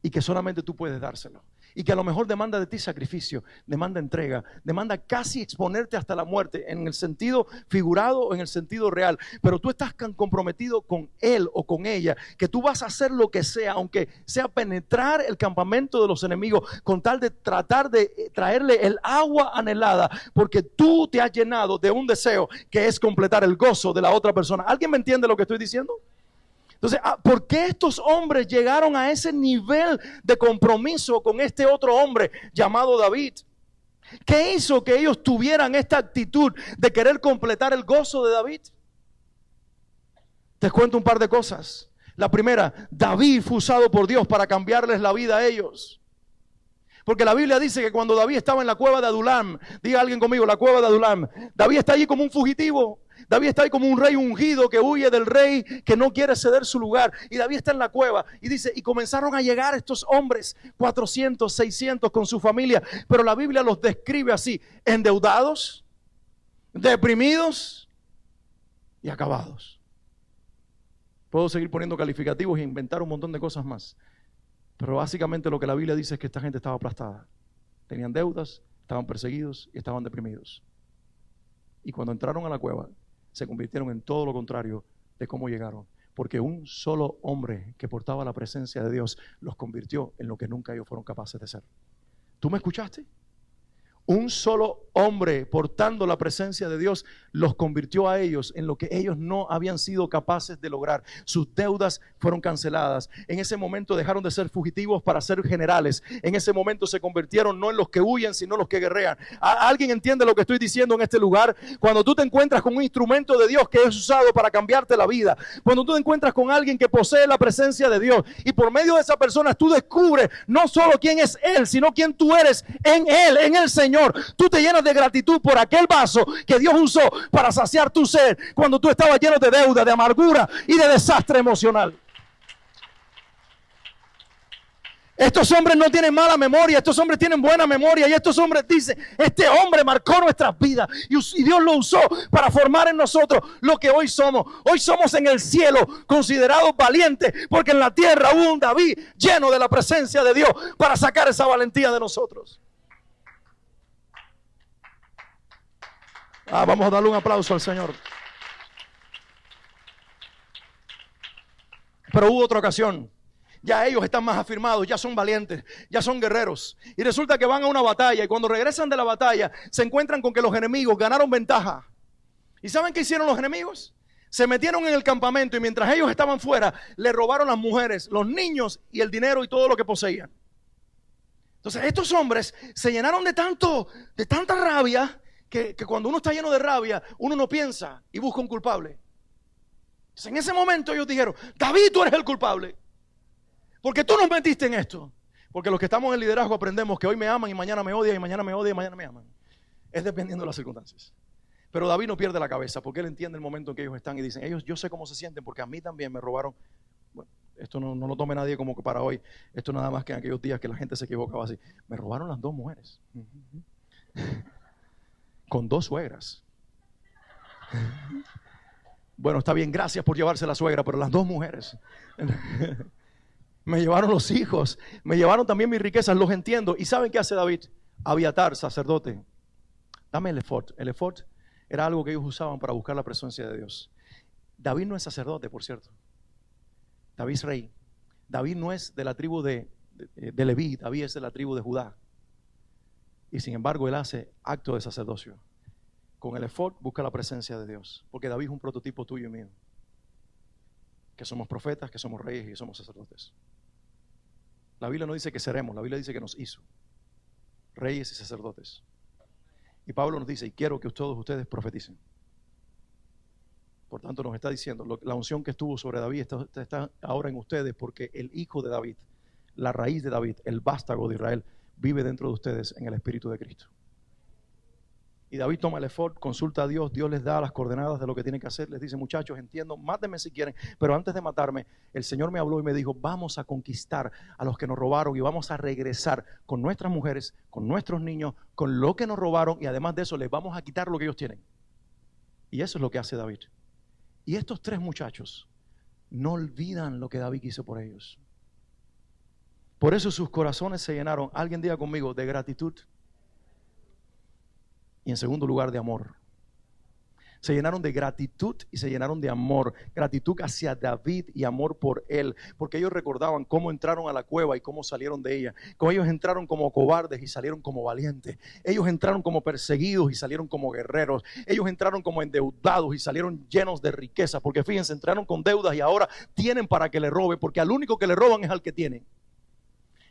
y que solamente tú puedes dárselo. Y que a lo mejor demanda de ti sacrificio, demanda entrega, demanda casi exponerte hasta la muerte, en el sentido figurado o en el sentido real. Pero tú estás tan comprometido con él o con ella, que tú vas a hacer lo que sea, aunque sea penetrar el campamento de los enemigos, con tal de tratar de traerle el agua anhelada, porque tú te has llenado de un deseo que es completar el gozo de la otra persona. ¿Alguien me entiende lo que estoy diciendo? Entonces, ¿por qué estos hombres llegaron a ese nivel de compromiso con este otro hombre llamado David? ¿Qué hizo que ellos tuvieran esta actitud de querer completar el gozo de David? Te cuento un par de cosas. La primera, David fue usado por Dios para cambiarles la vida a ellos. Porque la Biblia dice que cuando David estaba en la cueva de Adulam, diga alguien conmigo, la cueva de Adulam, David está allí como un fugitivo. David está ahí como un rey ungido que huye del rey que no quiere ceder su lugar. Y David está en la cueva y dice, y comenzaron a llegar estos hombres, 400, 600 con su familia. Pero la Biblia los describe así, endeudados, deprimidos y acabados. Puedo seguir poniendo calificativos e inventar un montón de cosas más. Pero básicamente lo que la Biblia dice es que esta gente estaba aplastada. Tenían deudas, estaban perseguidos y estaban deprimidos. Y cuando entraron a la cueva, se convirtieron en todo lo contrario de cómo llegaron. Porque un solo hombre que portaba la presencia de Dios los convirtió en lo que nunca ellos fueron capaces de ser. ¿Tú me escuchaste? Un solo hombre portando la presencia de Dios los convirtió a ellos en lo que ellos no habían sido capaces de lograr. Sus deudas fueron canceladas. En ese momento dejaron de ser fugitivos para ser generales. En ese momento se convirtieron no en los que huyen, sino en los que guerrean. ¿Alguien entiende lo que estoy diciendo en este lugar? Cuando tú te encuentras con un instrumento de Dios que es usado para cambiarte la vida, cuando tú te encuentras con alguien que posee la presencia de Dios y por medio de esa persona tú descubres no solo quién es Él, sino quién tú eres en Él, en el Señor. Tú te llenas de gratitud por aquel vaso que Dios usó para saciar tu sed cuando tú estabas lleno de deuda, de amargura y de desastre emocional. Estos hombres no tienen mala memoria, estos hombres tienen buena memoria. Y estos hombres dicen, este hombre marcó nuestras vidas y Dios lo usó para formar en nosotros lo que hoy somos. Hoy somos en el cielo considerados valientes, porque en la tierra hubo un David lleno de la presencia de Dios para sacar esa valentía de nosotros. Vamos a darle un aplauso al Señor. Pero hubo otra ocasión. Ya ellos están más afirmados, ya son valientes, ya son guerreros. Y resulta que van a una batalla y cuando regresan de la batalla se encuentran con que los enemigos ganaron ventaja. ¿Y saben qué hicieron los enemigos? Se metieron en el campamento y mientras ellos estaban fuera, le robaron las mujeres, los niños y el dinero y todo lo que poseían. Entonces estos hombres se llenaron de tanta rabia, que cuando uno está lleno de rabia, uno no piensa y busca un culpable. Entonces, en ese momento ellos dijeron, David, tú eres el culpable. Porque tú nos metiste en esto. Porque los que estamos en el liderazgo aprendemos que hoy me aman y mañana me odian, y mañana me odian y mañana me aman. Es dependiendo de las circunstancias. Pero David no pierde la cabeza porque él entiende el momento en que ellos están y dicen, yo sé cómo se sienten porque a mí también me robaron. Bueno, esto no lo tome nadie como que para hoy. Esto nada más que en aquellos días que la gente se equivocaba así. Me robaron las 2 mujeres. Con 2 suegras. Bueno, está bien, gracias por llevarse la suegra, pero las 2 mujeres. Me llevaron los hijos, me llevaron también mis riquezas, los entiendo. ¿Y saben qué hace David? Abiatar, sacerdote. Dame el efod. El efod Era algo que ellos usaban para buscar la presencia de Dios. David no es sacerdote, por cierto. David es rey. David no es de la tribu de Leví, David es de la tribu de Judá. Y sin embargo, él hace acto de sacerdocio. Con el efod busca la presencia de Dios. Porque David es un prototipo tuyo y mío. Que somos profetas, que somos reyes y que somos sacerdotes. La Biblia no dice que seremos, la Biblia dice que nos hizo reyes y sacerdotes. Y Pablo nos dice, y quiero que todos ustedes profeticen. Por tanto nos está diciendo, la unción que estuvo sobre David está ahora en ustedes, porque el hijo de David, la raíz de David, el vástago de Israel, vive dentro de ustedes en el Espíritu de Cristo. Y David toma el efod, consulta a Dios, Dios les da las coordenadas de lo que tienen que hacer, les dice, muchachos, entiendo, mátenme si quieren, pero antes de matarme, el Señor me habló y me dijo, vamos a conquistar a los que nos robaron y vamos a regresar con nuestras mujeres, con nuestros niños, con lo que nos robaron, y además de eso les vamos a quitar lo que ellos tienen. Y eso es lo que hace David. Y estos tres muchachos no olvidan lo que David hizo por ellos. Por eso sus corazones se llenaron, alguien diga conmigo, de gratitud. Y en segundo lugar, de amor. Se llenaron de gratitud y se llenaron de amor. Gratitud hacia David y amor por él. Porque ellos recordaban cómo entraron a la cueva y cómo salieron de ella. Cómo ellos entraron como cobardes y salieron como valientes. Ellos entraron como perseguidos y salieron como guerreros. Ellos entraron como endeudados y salieron llenos de riqueza. Porque fíjense, entraron con deudas y ahora tienen para que le roben. Porque al único que le roban es al que tienen.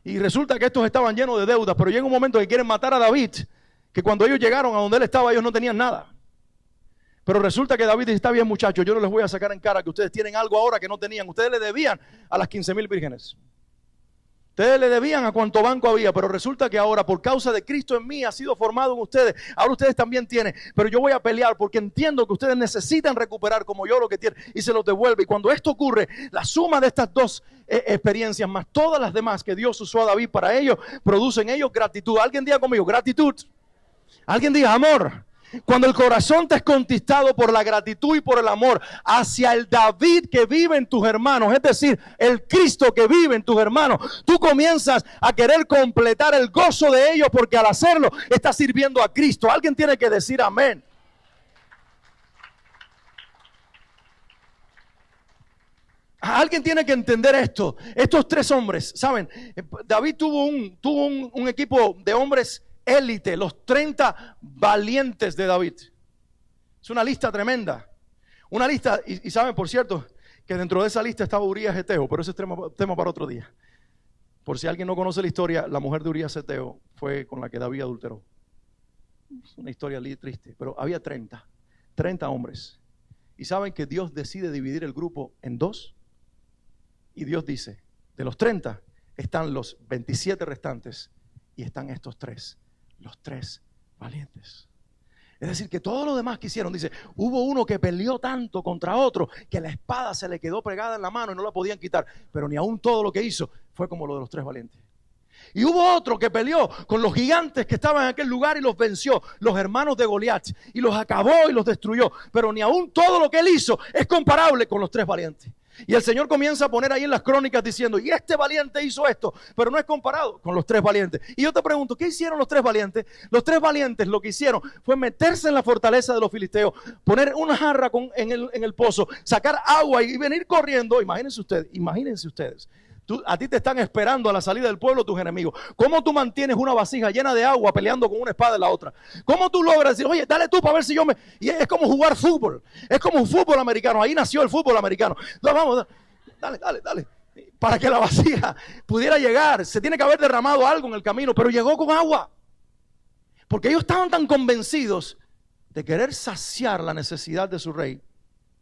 Y resulta que estos estaban llenos de deudas. Pero llega un momento que quieren matar a David. Que cuando ellos llegaron a donde él estaba, ellos no tenían nada. Pero resulta que David dice, está bien muchachos, yo no les voy a sacar en cara que ustedes tienen algo ahora que no tenían. Ustedes le debían a las 15,000 vírgenes. Ustedes le debían a cuánto banco había, pero resulta que ahora por causa de Cristo en mí ha sido formado en ustedes. Ahora ustedes también tienen, pero yo voy a pelear porque entiendo que ustedes necesitan recuperar como yo lo que tienen y se los devuelve. Y cuando esto ocurre, la suma de estas dos experiencias más todas las demás que Dios usó a David para ellos, producen ellos gratitud. Alguien diga conmigo, gratitud. Alguien diga amor. Cuando el corazón te es conquistado por la gratitud y por el amor hacia el David que vive en tus hermanos, es decir, el Cristo que vive en tus hermanos, tú comienzas a querer completar el gozo de ellos porque al hacerlo estás sirviendo a Cristo. Alguien tiene que decir amén. Alguien tiene que entender esto. Estos tres hombres, ¿saben? David tuvo un equipo de hombres élite, los 30 valientes de David. Es una lista tremenda. Una lista, y saben, por cierto, que dentro de esa lista estaba Urías Eteo, pero ese es tema para otro día. Por si alguien no conoce la historia, la mujer de Urías Eteo fue con la que David adulteró. Es una historia triste, pero había 30 hombres. Y saben que Dios decide dividir el grupo en dos. Y Dios dice, de los 30 están los 27 restantes y están estos tres. Los tres valientes. Es decir, que todo lo demás que hicieron, dice, hubo uno que peleó tanto contra otro que la espada se le quedó pegada en la mano y no la podían quitar, pero ni aún todo lo que hizo fue como lo de los tres valientes. Y hubo otro que peleó con los gigantes que estaban en aquel lugar y los venció, los hermanos de Goliat, y los acabó y los destruyó, pero ni aún todo lo que él hizo es comparable con los tres valientes. Y el Señor comienza a poner ahí en las crónicas diciendo, y este valiente hizo esto, pero no es comparado con los tres valientes. Y yo te pregunto, ¿qué hicieron los tres valientes? Los tres valientes lo que hicieron fue meterse en la fortaleza de los filisteos, poner una jarra en el pozo, sacar agua y venir corriendo. Imagínense ustedes. A ti te están esperando a la salida del pueblo tus enemigos. ¿Cómo tú mantienes una vasija llena de agua peleando con una espada en la otra? ¿Cómo tú logras decir, oye, dale tú para ver si yo me... Y es como jugar fútbol. Es como un fútbol americano. Ahí nació el fútbol americano. Entonces, vamos, dale. Para que la vasija pudiera llegar, se tiene que haber derramado algo en el camino, pero llegó con agua. Porque ellos estaban tan convencidos de querer saciar la necesidad de su rey,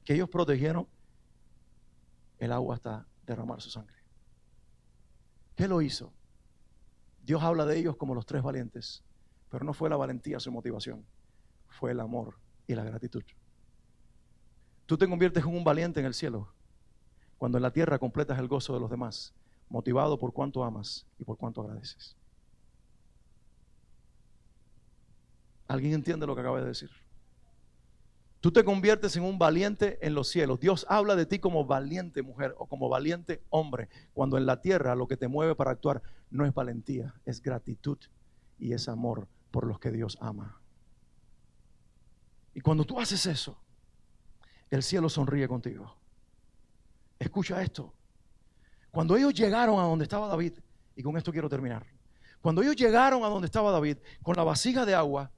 que ellos protegieron el agua hasta derramar su sangre. ¿Qué lo hizo? Dios habla de ellos como los tres valientes, pero no fue la valentía su motivación, fue el amor y la gratitud. Tú te conviertes en un valiente en el cielo cuando en la tierra completas el gozo de los demás, motivado por cuánto amas y por cuánto agradeces. ¿Alguien entiende lo que acabo de decir? Tú te conviertes en un valiente en los cielos. Dios habla de ti como valiente mujer o como valiente hombre, cuando en la tierra lo que te mueve para actuar no es valentía, es gratitud y es amor por los que Dios ama. Y cuando tú haces eso, el cielo sonríe contigo. Escucha esto. Cuando ellos llegaron a donde estaba David, y con esto quiero terminar. Cuando ellos llegaron a donde estaba David, con la vasija de agua,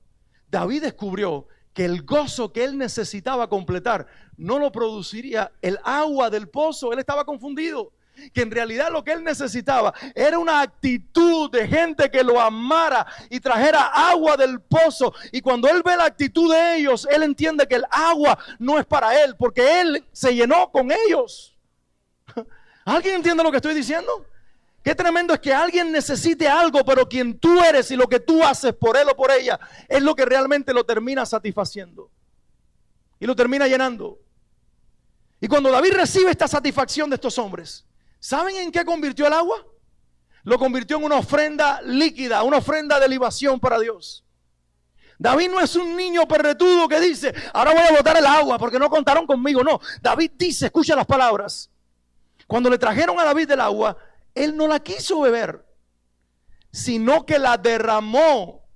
David descubrió que el gozo que él necesitaba completar no lo produciría el agua del pozo. Él estaba confundido. Que en realidad lo que él necesitaba era una actitud de gente que lo amara y trajera agua del pozo. Y cuando él ve la actitud de ellos, él entiende que el agua no es para él, porque él se llenó con ellos. ¿Alguien entiende lo que estoy diciendo? Qué tremendo es que alguien necesite algo, pero quien tú eres y lo que tú haces por él o por ella es lo que realmente lo termina satisfaciendo y lo termina llenando. Y cuando David recibe esta satisfacción de estos hombres, ¿saben en qué convirtió el agua? Lo convirtió en una ofrenda líquida, una ofrenda de libación para Dios. David no es un niño perretudo que dice, ahora voy a botar el agua porque no contaron conmigo. No, David dice, escucha las palabras. Cuando le trajeron a David el agua, él no la quiso beber, sino que la derramó.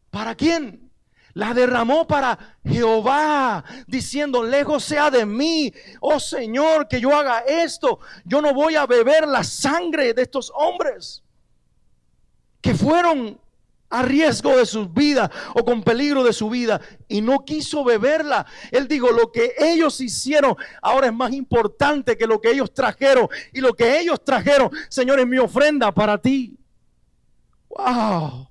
¿Para quién? La derramó para Jehová, diciendo, lejos sea de mí, oh Señor, que yo haga esto. Yo no voy a beber la sangre de estos hombres que fueron a riesgo de sus vidas o con peligro de su vida, y no quiso beberla. Él dijo, lo que ellos hicieron ahora es más importante que lo que ellos trajeron, y lo que ellos trajeron, Señor, es mi ofrenda para ti. Wow.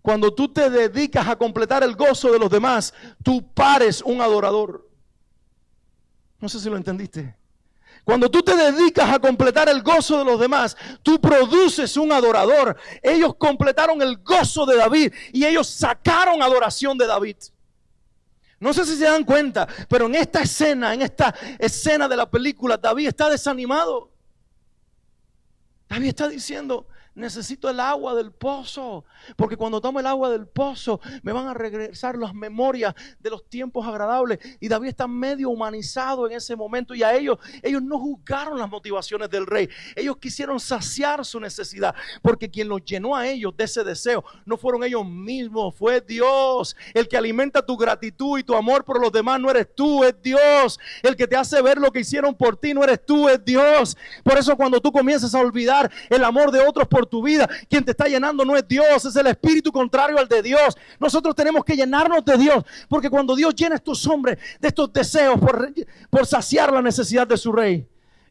Cuando tú te dedicas a completar el gozo de los demás, tú pares un adorador. No sé si lo entendiste. Cuando tú te dedicas a completar el gozo de los demás, tú produces un adorador. Ellos completaron el gozo de David y ellos sacaron adoración de David. No sé si se dan cuenta, pero en esta escena de la película, David está desanimado. David está diciendo, necesito el agua del pozo, porque cuando tomo el agua del pozo me van a regresar las memorias de los tiempos agradables. Y David está medio humanizado en ese momento, y a ellos no juzgaron las motivaciones del rey. Ellos quisieron saciar su necesidad, porque quien los llenó a ellos de ese deseo no fueron ellos mismos, fue Dios. El que alimenta tu gratitud y tu amor por los demás no eres tú, es Dios. El que te hace ver lo que hicieron por ti no eres tú, es Dios. Por eso cuando tú comienzas a olvidar el amor de otros por tu vida, quien te está llenando no es Dios, es el espíritu contrario al de Dios. Nosotros tenemos que llenarnos de Dios, porque cuando Dios llena a estos hombres de estos deseos por saciar la necesidad de su rey,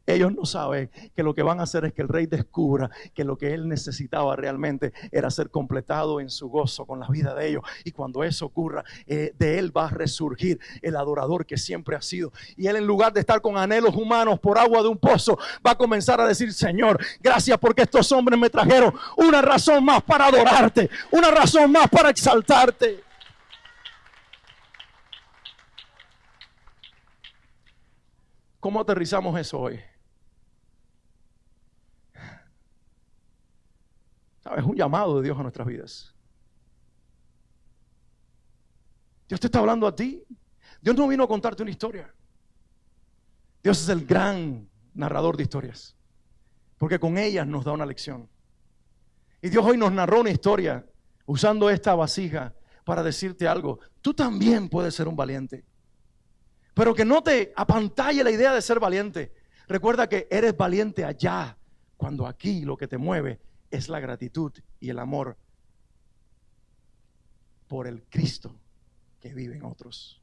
ellos no saben que lo que van a hacer es que el rey descubra que lo que él necesitaba realmente era ser completado en su gozo con la vida de ellos. Y cuando eso ocurra, de él va a resurgir el adorador que siempre ha sido. Y él, en lugar de estar con anhelos humanos por agua de un pozo, va a comenzar a decir, Señor, gracias porque estos hombres me trajeron una razón más para adorarte, una razón más para exaltarte. ¿Cómo aterrizamos eso hoy? Es un llamado de Dios a nuestras vidas. Dios te está hablando a ti. Dios no vino a contarte una historia. Dios es el gran narrador de historias, porque con ellas nos da una lección. Y Dios hoy nos narró una historia usando esta vasija para decirte algo. Tú también puedes ser un valiente, pero que no te apantalle la idea de ser valiente. Recuerda que eres valiente allá, cuando aquí lo que te mueve es la gratitud y el amor por el Cristo que vive en otros.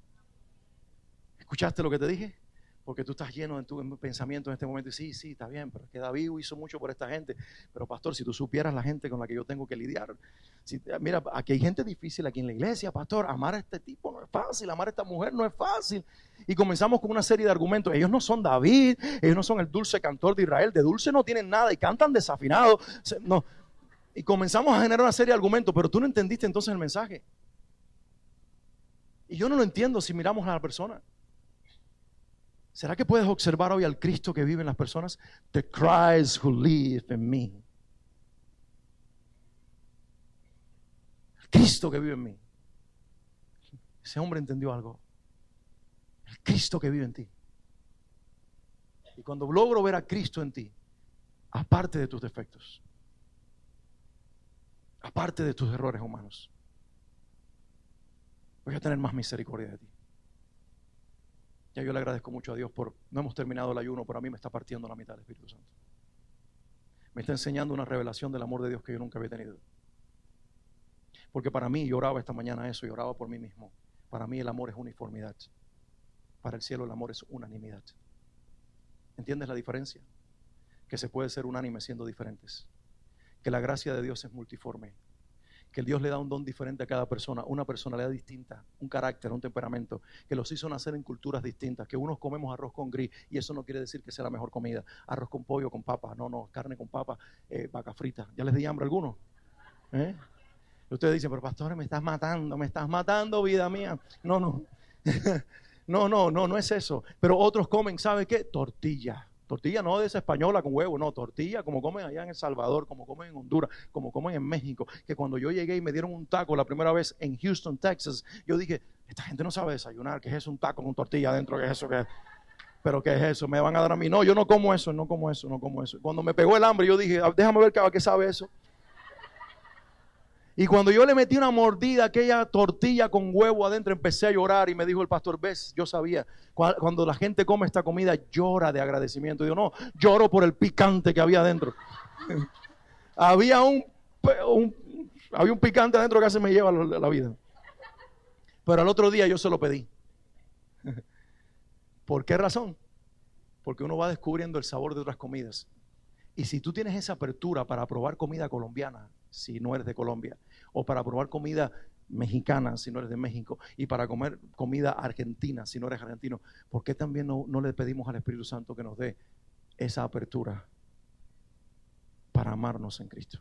¿Escuchaste lo que te dije? Porque tú estás lleno de tu pensamiento en este momento. Y sí, está bien, pero es que David hizo mucho por esta gente. Pero pastor, si tú supieras la gente con la que yo tengo que lidiar. Mira, aquí hay gente difícil aquí en la iglesia, pastor. Amar a este tipo no es fácil, amar a esta mujer no es fácil. Y comenzamos con una serie de argumentos. Ellos no son David, ellos no son el dulce cantor de Israel. De dulce no tienen nada y cantan desafinado. No. Y comenzamos a generar una serie de argumentos, pero tú no entendiste entonces el mensaje. Y yo no lo entiendo si miramos a la persona. ¿Será que puedes observar hoy al Cristo que vive en las personas? The Christ who lives in me. El Cristo que vive en mí. Ese hombre entendió algo. El Cristo que vive en ti. Y cuando logro ver a Cristo en ti, aparte de tus defectos, aparte de tus errores humanos, voy a tener más misericordia de ti. Ya yo le agradezco mucho a Dios no hemos terminado el ayuno, pero a mí me está partiendo la mitad del Espíritu Santo. Me está enseñando una revelación del amor de Dios que yo nunca había tenido. Porque para mí, yo oraba esta mañana eso y oraba por mí mismo. Para mí el amor es uniformidad. Para el cielo el amor es unanimidad. ¿Entiendes la diferencia? Que se puede ser unánime siendo diferentes. Que la gracia de Dios es multiforme. Que Dios le da un don diferente a cada persona, una personalidad distinta, un carácter, un temperamento, que los hizo nacer en culturas distintas, que unos comemos arroz con gris y eso no quiere decir que sea la mejor comida, arroz con pollo, con papa, no, carne con papa, vaca frita. ¿Ya les di hambre a algunos? Ustedes dicen, pero pastor, me estás matando, vida mía. No. No es eso. Pero otros comen, ¿sabe qué? Tortilla. Tortilla no de esa española con huevo, no, tortilla como comen allá en El Salvador, como comen en Honduras, como comen en México. Que cuando yo llegué y me dieron un taco la primera vez en Houston, Texas, yo dije, esta gente no sabe desayunar, ¿qué es eso? Un taco con tortilla adentro, ¿qué es eso? ¿Pero qué es eso? ¿Me van a dar a mí? No, yo no como eso. Cuando me pegó el hambre, yo dije, déjame ver qué sabe eso. Y cuando yo le metí una mordida a aquella tortilla con huevo adentro, empecé a llorar y me dijo el pastor, ves, yo sabía, cuando la gente come esta comida llora de agradecimiento. Y yo no, lloro por el picante que había adentro. había un picante adentro que casi me lleva la vida. Pero al otro día yo se lo pedí. ¿Por qué razón? Porque uno va descubriendo el sabor de otras comidas. Y si tú tienes esa apertura para probar comida colombiana, si no eres de Colombia, o para probar comida mexicana, si no eres de México, y para comer comida argentina, si no eres argentino, ¿por qué también no le pedimos al Espíritu Santo que nos dé esa apertura para amarnos en Cristo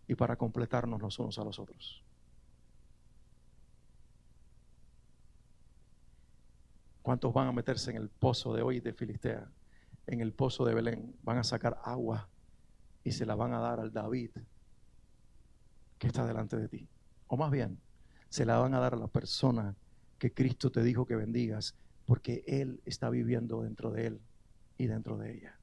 y para completarnos los unos a los otros? ¿Cuántos van a meterse en el pozo de hoy de Filistea? En el pozo de Belén van a sacar agua y se la van a dar al David que está delante de ti. O más bien, se la van a dar a la persona que Cristo te dijo que bendigas, porque Él está viviendo dentro de él y dentro de ella.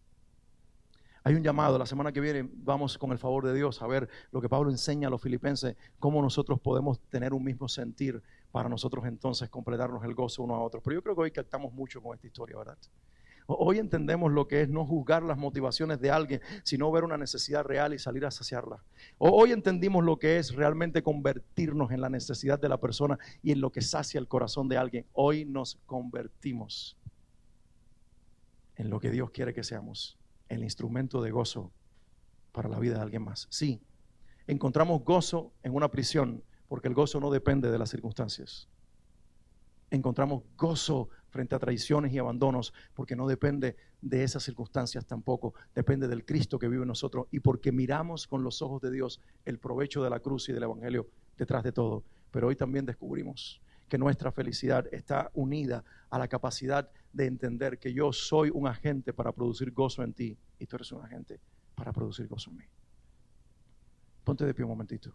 Hay un llamado, la semana que viene vamos con el favor de Dios a ver lo que Pablo enseña a los filipenses, cómo nosotros podemos tener un mismo sentir para nosotros entonces completarnos el gozo uno a otro. Pero yo creo que hoy captamos mucho con esta historia, ¿verdad? Hoy entendemos lo que es no juzgar las motivaciones de alguien, sino ver una necesidad real y salir a saciarla. Hoy entendimos lo que es realmente convertirnos en la necesidad de la persona y en lo que sacia el corazón de alguien. Hoy nos convertimos en lo que Dios quiere que seamos, el instrumento de gozo para la vida de alguien más. Sí, encontramos gozo en una prisión, porque el gozo no depende de las circunstancias. Encontramos gozo frente a traiciones y abandonos, porque no depende de esas circunstancias tampoco, depende del Cristo que vive en nosotros y porque miramos con los ojos de Dios el provecho de la cruz y del Evangelio detrás de todo. Pero hoy también descubrimos que nuestra felicidad está unida a la capacidad de entender que yo soy un agente para producir gozo en ti y tú eres un agente para producir gozo en mí. Ponte de pie un momentito.